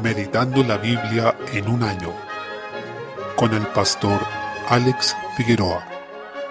Meditando la Biblia en un año, con el pastor Alex Figueroa.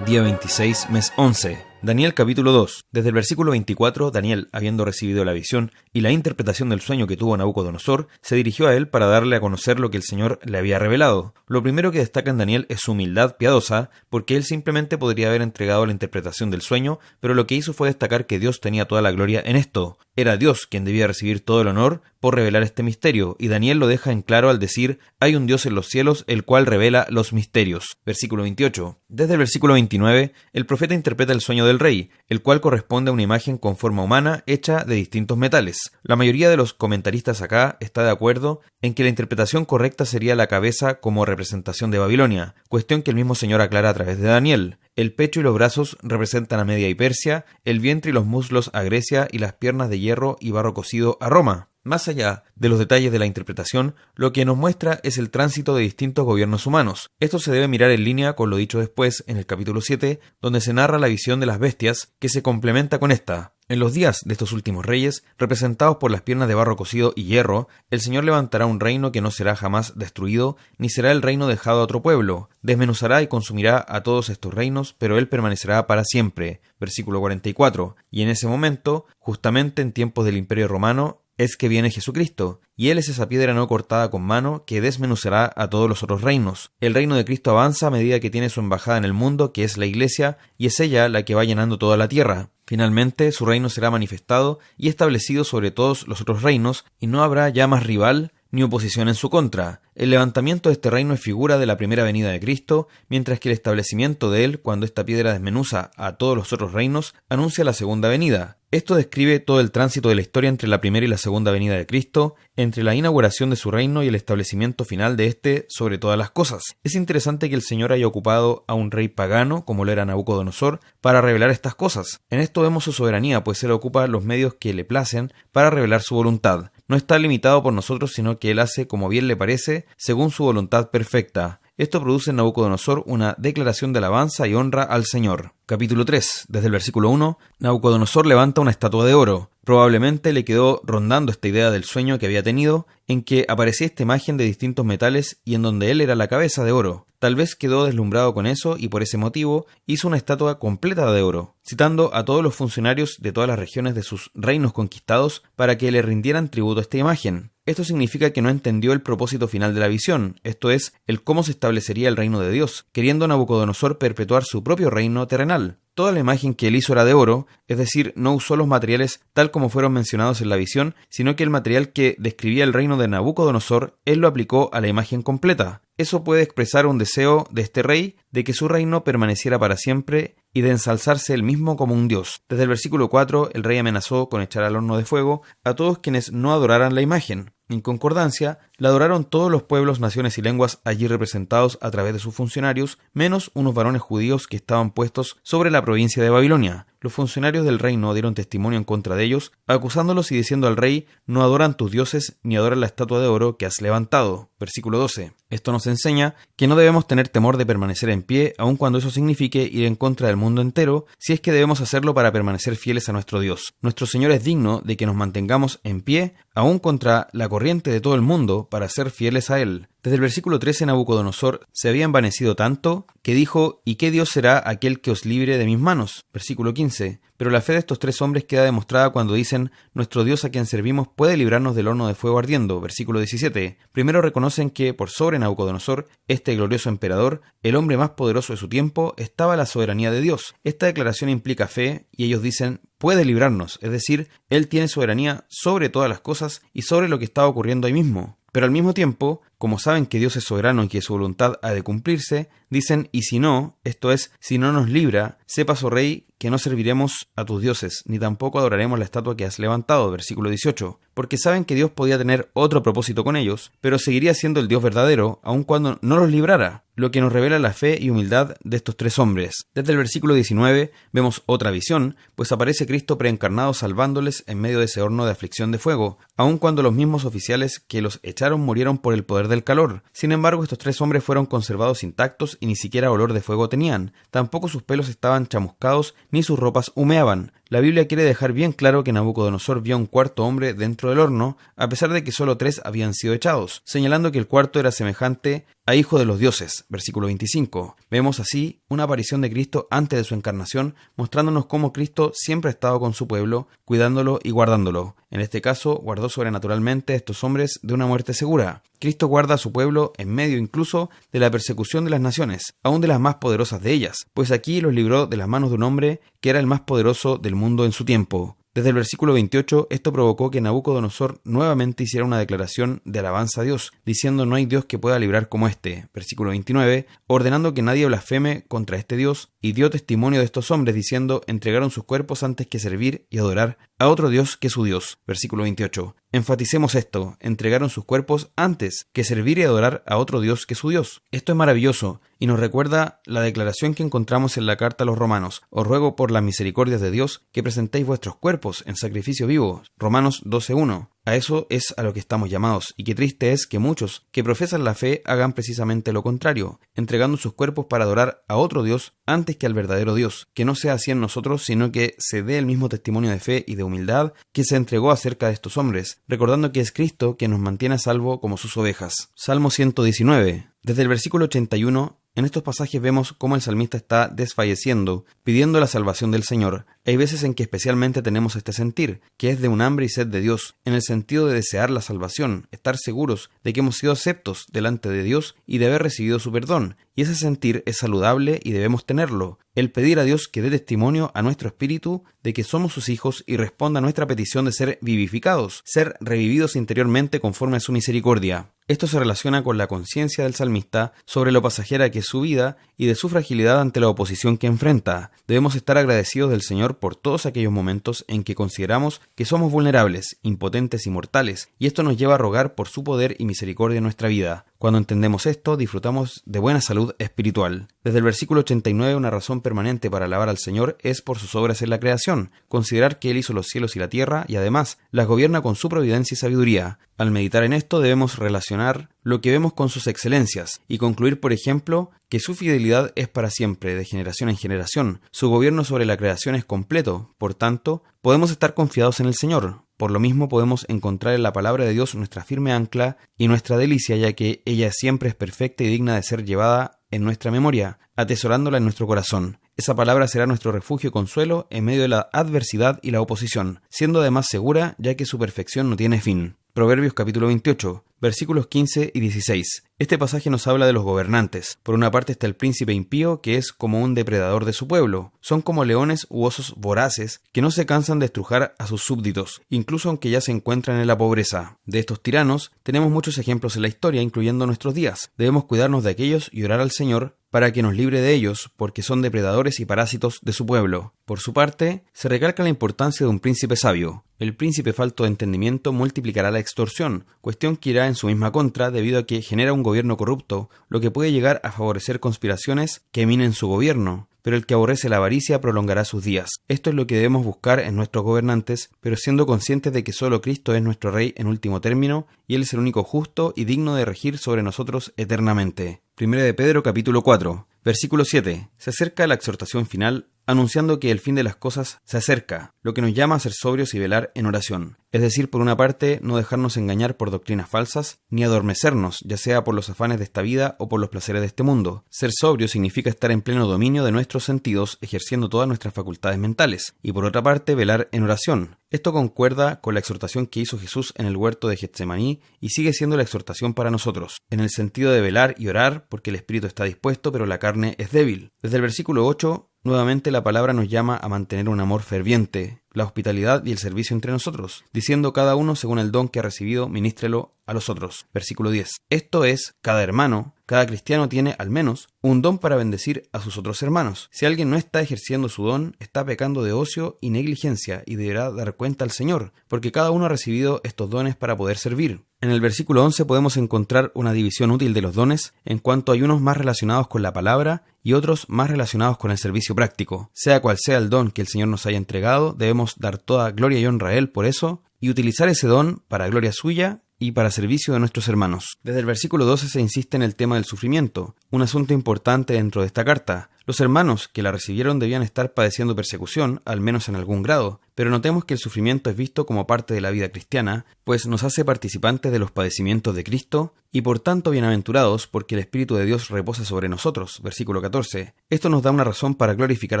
Día 26, mes 11. Daniel capítulo 2. Desde el versículo 24, Daniel, habiendo recibido la visión y la interpretación del sueño que tuvo Nabucodonosor, se dirigió a él para darle a conocer lo que el Señor le había revelado. Lo primero que destaca en Daniel es su humildad piadosa, porque él simplemente podría haber entregado la interpretación del sueño, pero lo que hizo fue destacar que Dios tenía toda la gloria en esto. Era Dios quien debía recibir todo el honor por revelar este misterio, y Daniel lo deja en claro al decir: hay un Dios en los cielos, el cual revela los misterios. Versículo 28. Desde el versículo 29, el profeta interpreta el sueño del rey, el cual corresponde a una imagen con forma humana hecha de distintos metales. La mayoría de los comentaristas acá está de acuerdo en que la interpretación correcta sería la cabeza como representación de Babilonia, cuestión que el mismo Señor aclara a través de Daniel. El pecho y los brazos representan a Media y Persia, el vientre y los muslos a Grecia y las piernas de hierro y barro cocido a Roma. Más allá de los detalles de la interpretación, lo que nos muestra es el tránsito de distintos gobiernos humanos. Esto se debe mirar en línea con lo dicho después en el capítulo 7, donde se narra la visión de las bestias, que se complementa con esta. En los días de estos últimos reyes, representados por las piernas de barro cocido y hierro, el Señor levantará un reino que no será jamás destruido, ni será el reino dejado a otro pueblo. Desmenuzará y consumirá a todos estos reinos, pero él permanecerá para siempre. Versículo 44. Y en ese momento, justamente en tiempos del Imperio Romano, es que viene Jesucristo, y él es esa piedra no cortada con mano que desmenuzará a todos los otros reinos. El reino de Cristo avanza a medida que tiene su embajada en el mundo, que es la Iglesia, y es ella la que va llenando toda la tierra. Finalmente, su reino será manifestado y establecido sobre todos los otros reinos, y no habrá ya más rival ni oposición en su contra. El levantamiento de este reino es figura de la primera venida de Cristo, mientras que el establecimiento de él, cuando esta piedra desmenuza a todos los otros reinos, anuncia la segunda venida. Esto describe todo el tránsito de la historia entre la primera y la segunda venida de Cristo, entre la inauguración de su reino y el establecimiento final de éste sobre todas las cosas. Es interesante que el Señor haya ocupado a un rey pagano, como lo era Nabucodonosor, para revelar estas cosas. En esto vemos su soberanía, pues él ocupa los medios que le placen para revelar su voluntad. No está limitado por nosotros, sino que él hace como bien le parece, según su voluntad perfecta. Esto produce en Nabucodonosor una declaración de alabanza y honra al Señor. Capítulo 3. Desde el versículo 1, Nabucodonosor levanta una estatua de oro. Probablemente le quedó rondando esta idea del sueño que había tenido, en que aparecía esta imagen de distintos metales y en donde él era la cabeza de oro. Tal vez quedó deslumbrado con eso y por ese motivo hizo una estatua completa de oro, citando a todos los funcionarios de todas las regiones de sus reinos conquistados para que le rindieran tributo a esta imagen. Esto significa que no entendió el propósito final de la visión, esto es, el cómo se establecería el reino de Dios, queriendo Nabucodonosor perpetuar su propio reino terrenal. Toda la imagen que él hizo era de oro, es decir, no usó los materiales tal como fueron mencionados en la visión, sino que el material que describía el reino de Nabucodonosor, él lo aplicó a la imagen completa. Eso puede expresar un deseo de este rey de que su reino permaneciera para siempre y de ensalzarse él mismo como un dios. Desde el versículo 4, el rey amenazó con echar al horno de fuego a todos quienes no adoraran la imagen. En concordancia, la adoraron todos los pueblos, naciones y lenguas allí representados a través de sus funcionarios, menos unos varones judíos que estaban puestos sobre la provincia de Babilonia. Los funcionarios del reino dieron testimonio en contra de ellos, acusándolos y diciendo al rey: no adoran tus dioses ni adoran la estatua de oro que has levantado. Versículo 12. Esto nos enseña que no debemos tener temor de permanecer en pie, aun cuando eso signifique ir en contra del mundo entero, si es que debemos hacerlo para permanecer fieles a nuestro Dios. Nuestro Señor es digno de que nos mantengamos en pie, aun contra la corriente de todo el mundo, para ser fieles a Él. Desde el versículo 13, Nabucodonosor se había envanecido tanto que dijo: ¿y qué Dios será aquel que os libre de mis manos? Versículo 15. Pero la fe de estos tres hombres queda demostrada cuando dicen: nuestro Dios a quien servimos puede librarnos del horno de fuego ardiendo. Versículo 17. Primero reconocen que por sobre Nabucodonosor, este glorioso emperador, el hombre más poderoso de su tiempo, estaba la soberanía de Dios. Esta declaración implica fe y ellos dicen: puede librarnos, es decir, él tiene soberanía sobre todas las cosas y sobre lo que está ocurriendo ahí mismo. Pero al mismo tiempo, como saben que Dios es soberano y que su voluntad ha de cumplirse, dicen: y si no, esto es, si no nos libra, sepas, oh rey, que no serviremos a tus dioses, ni tampoco adoraremos la estatua que has levantado. Versículo 18. Porque saben que Dios podía tener otro propósito con ellos, pero seguiría siendo el Dios verdadero, aun cuando no los librara, lo que nos revela la fe y humildad de estos tres hombres. Desde el versículo 19 vemos otra visión, pues aparece Cristo preencarnado salvándoles en medio de ese horno de aflicción de fuego, aun cuando los mismos oficiales que los echaron murieron por el poder del calor. Sin embargo, estos tres hombres fueron conservados intactos y ni siquiera olor de fuego tenían. Tampoco sus pelos estaban chamuscados ni sus ropas humeaban. La Biblia quiere dejar bien claro que Nabucodonosor vio a un cuarto hombre dentro del horno, a pesar de que solo 3 habían sido echados, señalando que el cuarto era semejante a hijo de los dioses. Versículo 25. Vemos así una aparición de Cristo antes de su encarnación, mostrándonos cómo Cristo siempre ha estado con su pueblo, cuidándolo y guardándolo. En este caso, guardó sobrenaturalmente a estos hombres de una muerte segura. Cristo guarda a su pueblo en medio incluso de la persecución de las naciones, aún de las más poderosas de ellas, pues aquí los libró de las manos de un hombre que era el más poderoso del mundo en su tiempo. Desde el versículo 28, esto provocó que Nabucodonosor nuevamente hiciera una declaración de alabanza a Dios, diciendo: no hay Dios que pueda librar como este. Versículo 29, ordenando que nadie blasfeme contra este Dios, y dio testimonio de estos hombres, diciendo: entregaron sus cuerpos antes que servir y adorar a otro Dios que su Dios. Versículo 28. Enfaticemos esto: entregaron sus cuerpos antes que servir y adorar a otro Dios que su Dios. Esto es maravilloso y nos recuerda la declaración que encontramos en la carta a los Romanos: os ruego por las misericordias de Dios que presentéis vuestros cuerpos en sacrificio vivo. Romanos 12:1. A eso es a lo que estamos llamados, y qué triste es que muchos que profesan la fe hagan precisamente lo contrario, entregando sus cuerpos para adorar a otro Dios antes que al verdadero Dios. Que no sea así en nosotros, sino que se dé el mismo testimonio de fe y de humildad que se entregó acerca de estos hombres, recordando que es Cristo quien nos mantiene a salvo como sus ovejas. Salmo 119. Desde el versículo 81, en estos pasajes vemos cómo el salmista está desfalleciendo, pidiendo la salvación del Señor. Hay veces en que especialmente tenemos este sentir, que es de un hambre y sed de Dios, en el sentido de desear la salvación, estar seguros de que hemos sido aceptos delante de Dios y de haber recibido su perdón. Y ese sentir es saludable y debemos tenerlo. El pedir a Dios que dé testimonio a nuestro espíritu de que somos sus hijos y responda a nuestra petición de ser vivificados, ser revividos interiormente conforme a su misericordia. Esto se relaciona con la conciencia del salmista sobre lo pasajera que es su vida y de su fragilidad ante la oposición que enfrenta. Debemos estar agradecidos del Señor por todos aquellos momentos en que consideramos que somos vulnerables, impotentes y mortales, y esto nos lleva a rogar por su poder y misericordia en nuestra vida. Cuando entendemos esto, disfrutamos de buena salud espiritual. Desde el versículo 89, una razón permanente para alabar al Señor es por sus obras en la creación, considerar que Él hizo los cielos y la tierra y además las gobierna con su providencia y sabiduría. Al meditar en esto debemos relacionar lo que vemos con sus excelencias y concluir, por ejemplo, que su fidelidad es para siempre, de generación en generación. Su gobierno sobre la creación es completo, por tanto, podemos estar confiados en el Señor. Por lo mismo podemos encontrar en la palabra de Dios nuestra firme ancla y nuestra delicia, ya que ella siempre es perfecta y digna de ser llevada en nuestra memoria, atesorándola en nuestro corazón. Esa palabra será nuestro refugio y consuelo en medio de la adversidad y la oposición, siendo además segura, ya que su perfección no tiene fin. Proverbios capítulo 28, versículos 15 y 16. Este pasaje nos habla de los gobernantes. Por una parte está el príncipe impío, que es como un depredador de su pueblo. Son como leones u osos voraces que no se cansan de estrujar a sus súbditos, incluso aunque ya se encuentran en la pobreza. De estos tiranos tenemos muchos ejemplos en la historia, incluyendo nuestros días. Debemos cuidarnos de aquellos y orar al Señor para que nos libre de ellos, porque son depredadores y parásitos de su pueblo. Por su parte, se recalca la importancia de un príncipe sabio. El príncipe falto de entendimiento multiplicará la extorsión, cuestión que irá en su misma contra debido a que genera un gobierno corrupto, lo que puede llegar a favorecer conspiraciones que minen su gobierno. Pero el que aborrece la avaricia prolongará sus días. Esto es lo que debemos buscar en nuestros gobernantes, pero siendo conscientes de que solo Cristo es nuestro Rey en último término, y Él es el único justo y digno de regir sobre nosotros eternamente. 1 de Pedro capítulo 4, versículo 7. Se acerca la exhortación final, anunciando que el fin de las cosas se acerca, lo que nos llama a ser sobrios y velar en oración. Es decir, por una parte, no dejarnos engañar por doctrinas falsas, ni adormecernos, ya sea por los afanes de esta vida o por los placeres de este mundo. Ser sobrio significa estar en pleno dominio de nuestros sentidos, ejerciendo todas nuestras facultades mentales. Y por otra parte, velar en oración. Esto concuerda con la exhortación que hizo Jesús en el huerto de Getsemaní y sigue siendo la exhortación para nosotros, en el sentido de velar y orar, porque el espíritu está dispuesto, pero la carne es débil. Desde el versículo 8, nuevamente la palabra nos llama a mantener un amor ferviente, la hospitalidad y el servicio entre nosotros, diciendo cada uno según el don que ha recibido, ministrelo a los otros. Versículo 10. Esto es, cada hermano, cada cristiano tiene al menos un don para bendecir a sus otros hermanos. Si alguien no está ejerciendo su don, está pecando de ocio y negligencia y deberá dar cuenta al Señor, porque cada uno ha recibido estos dones para poder servir. En el versículo 11 podemos encontrar una división útil de los dones, en cuanto hay unos más relacionados con la palabra y otros más relacionados con el servicio práctico. Sea cual sea el don que el Señor nos haya entregado, debemos dar toda gloria y honra a Él por eso, y utilizar ese don para gloria suya y para servicio de nuestros hermanos. Desde el versículo 12 se insiste en el tema del sufrimiento, un asunto importante dentro de esta carta. Los hermanos que la recibieron debían estar padeciendo persecución, al menos en algún grado, pero notemos que el sufrimiento es visto como parte de la vida cristiana, pues nos hace participantes de los padecimientos de Cristo, y por tanto bienaventurados porque el Espíritu de Dios reposa sobre nosotros. Versículo 14. Esto nos da una razón para glorificar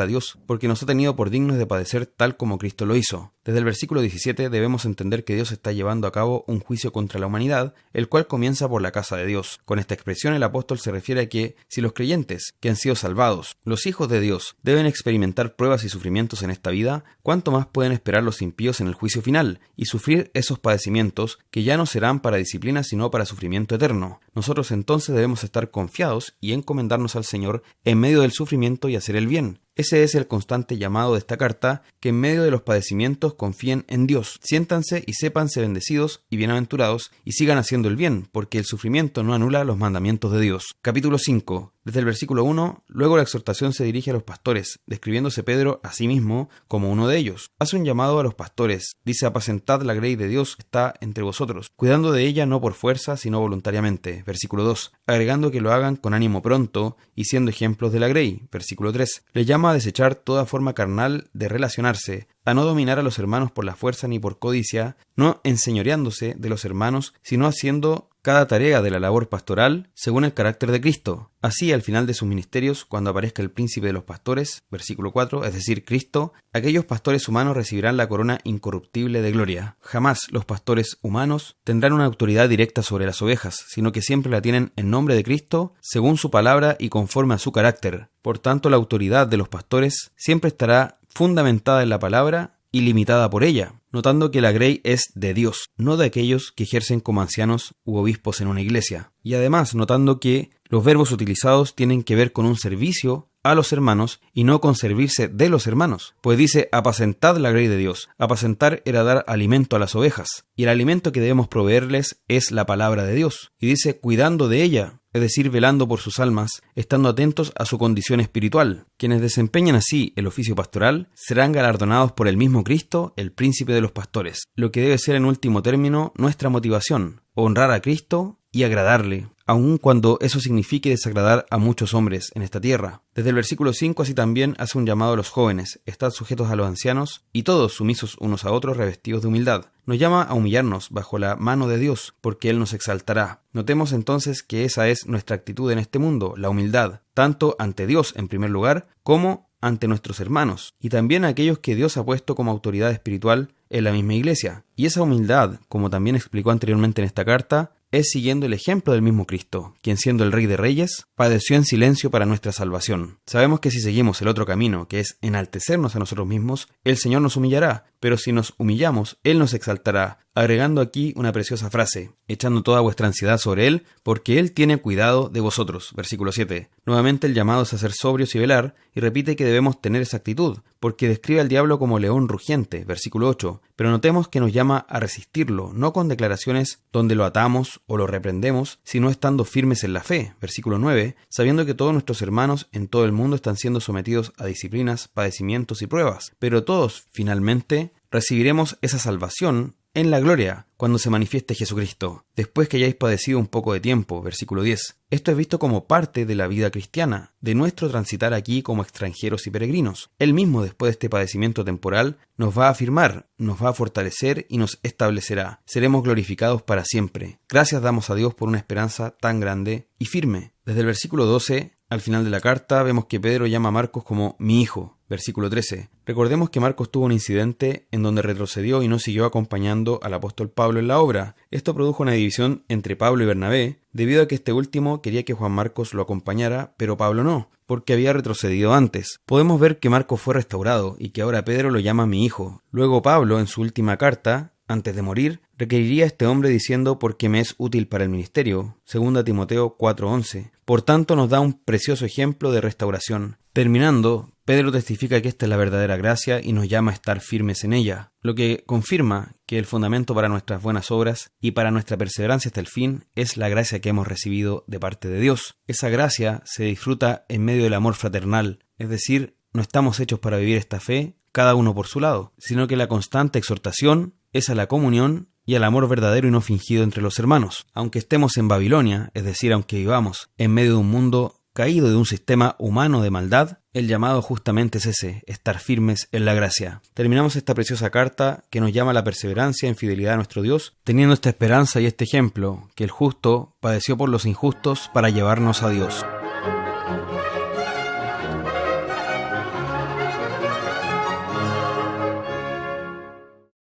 a Dios, porque nos ha tenido por dignos de padecer tal como Cristo lo hizo. Desde el versículo 17 debemos entender que Dios está llevando a cabo un juicio contra la humanidad, el cual comienza por la casa de Dios. Con esta expresión el apóstol se refiere a que si los creyentes, que han sido salvados, los hijos de Dios, deben experimentar pruebas y sufrimientos en esta vida, ¿cuánto más pueden esperar los impíos en el juicio final y sufrir esos padecimientos que ya no serán para disciplina sino para sufrimiento eterno? Nosotros entonces debemos estar confiados y encomendarnos al Señor en medio del sufrimiento y hacer el bien. Ese es el constante llamado de esta carta, que en medio de los padecimientos confíen en Dios, siéntanse y sépanse bendecidos y bienaventurados y sigan haciendo el bien, porque el sufrimiento no anula los mandamientos de Dios. Capítulo 5. Desde el versículo 1, luego la exhortación se dirige a los pastores, describiéndose Pedro a sí mismo como uno de ellos. Hace un llamado a los pastores, dice: apacentad la grey de Dios que está entre vosotros, cuidando de ella no por fuerza, sino voluntariamente. Versículo 2, agregando que lo hagan con ánimo pronto y siendo ejemplos de la grey. Versículo 3, le llama a desechar toda forma carnal de relacionarse, a no dominar a los hermanos por la fuerza ni por codicia, no enseñoreándose de los hermanos, sino haciendo cada tarea de la labor pastoral según el carácter de Cristo. Así, al final de sus ministerios, cuando aparezca el príncipe de los pastores, versículo 4, es decir, Cristo, aquellos pastores humanos recibirán la corona incorruptible de gloria. Jamás los pastores humanos tendrán una autoridad directa sobre las ovejas, sino que siempre la tienen en nombre de Cristo, según su palabra y conforme a su carácter. Por tanto, la autoridad de los pastores siempre estará fundamentada en la palabra y limitada por ella, notando que la grey es de Dios, no de aquellos que ejercen como ancianos u obispos en una iglesia. Y además, notando que los verbos utilizados tienen que ver con un servicio a los hermanos y no con servirse de los hermanos, pues dice: apacentad la grey de Dios. Apacentar era dar alimento a las ovejas, y el alimento que debemos proveerles es la palabra de Dios. Y dice: cuidando de ella, es decir, velando por sus almas, estando atentos a su condición espiritual. Quienes desempeñan así el oficio pastoral serán galardonados por el mismo Cristo, el príncipe de los pastores, lo que debe ser en último término nuestra motivación: honrar a Cristo y agradarle, aun cuando eso signifique desagradar a muchos hombres en esta tierra. Desde el versículo 5 así también hace un llamado a los jóvenes: estad sujetos a los ancianos, y todos sumisos unos a otros, revestidos de humildad. Nos llama a humillarnos bajo la mano de Dios, porque Él nos exaltará. Notemos entonces que esa es nuestra actitud en este mundo, la humildad, tanto ante Dios en primer lugar, como ante nuestros hermanos, y también a aquellos que Dios ha puesto como autoridad espiritual en la misma iglesia. Y esa humildad, como también explicó anteriormente en esta carta, es siguiendo el ejemplo del mismo Cristo, quien siendo el Rey de Reyes, padeció en silencio para nuestra salvación. Sabemos que si seguimos el otro camino, que es enaltecernos a nosotros mismos, el Señor nos humillará, pero si nos humillamos, Él nos exaltará, agregando aquí una preciosa frase: echando toda vuestra ansiedad sobre Él, porque Él tiene cuidado de vosotros. Versículo 7. Nuevamente el llamado es a ser sobrios y velar, y repite que debemos tener esa actitud, porque describe al diablo como león rugiente. Versículo 8. Pero notemos que nos llama a resistirlo, no con declaraciones donde lo atamos o lo reprendemos, sino estando firmes en la fe. Versículo 9. Sabiendo que todos nuestros hermanos en todo el mundo están siendo sometidos a disciplinas, padecimientos y pruebas, pero todos, finalmente, recibiremos esa salvación en la gloria cuando se manifieste Jesucristo, después que hayáis padecido un poco de tiempo. Versículo 10. Esto es visto como parte de la vida cristiana, de nuestro transitar aquí como extranjeros y peregrinos. Él mismo, después de este padecimiento temporal, nos va a afirmar, nos va a fortalecer y nos establecerá. Seremos glorificados para siempre. Gracias damos a Dios por una esperanza tan grande y firme. Desde el versículo 12 al final de la carta vemos que Pedro llama a Marcos como mi hijo. Versículo 13. Recordemos que Marcos tuvo un incidente en donde retrocedió y no siguió acompañando al apóstol Pablo en la obra. Esto produjo una división entre Pablo y Bernabé, debido a que este último quería que Juan Marcos lo acompañara, pero Pablo no, porque había retrocedido antes. Podemos ver que Marcos fue restaurado y que ahora Pedro lo llama mi hijo. Luego Pablo, en su última carta, antes de morir, requeriría a este hombre diciendo: porque me es útil para el ministerio. 2 Timoteo 4:11. Por tanto, nos da un precioso ejemplo de restauración. Terminando, Pedro testifica que esta es la verdadera gracia y nos llama a estar firmes en ella, lo que confirma que el fundamento para nuestras buenas obras y para nuestra perseverancia hasta el fin es la gracia que hemos recibido de parte de Dios. Esa gracia se disfruta en medio del amor fraternal, es decir, no estamos hechos para vivir esta fe cada uno por su lado, sino que la constante exhortación es a la comunión y al amor verdadero y no fingido entre los hermanos. Aunque estemos en Babilonia, es decir, aunque vivamos en medio de un mundo caído de un sistema humano de maldad, el llamado justamente es ese, estar firmes en la gracia. Terminamos esta preciosa carta que nos llama a la perseverancia en fidelidad a nuestro Dios, teniendo esta esperanza y este ejemplo, que el justo padeció por los injustos para llevarnos a Dios.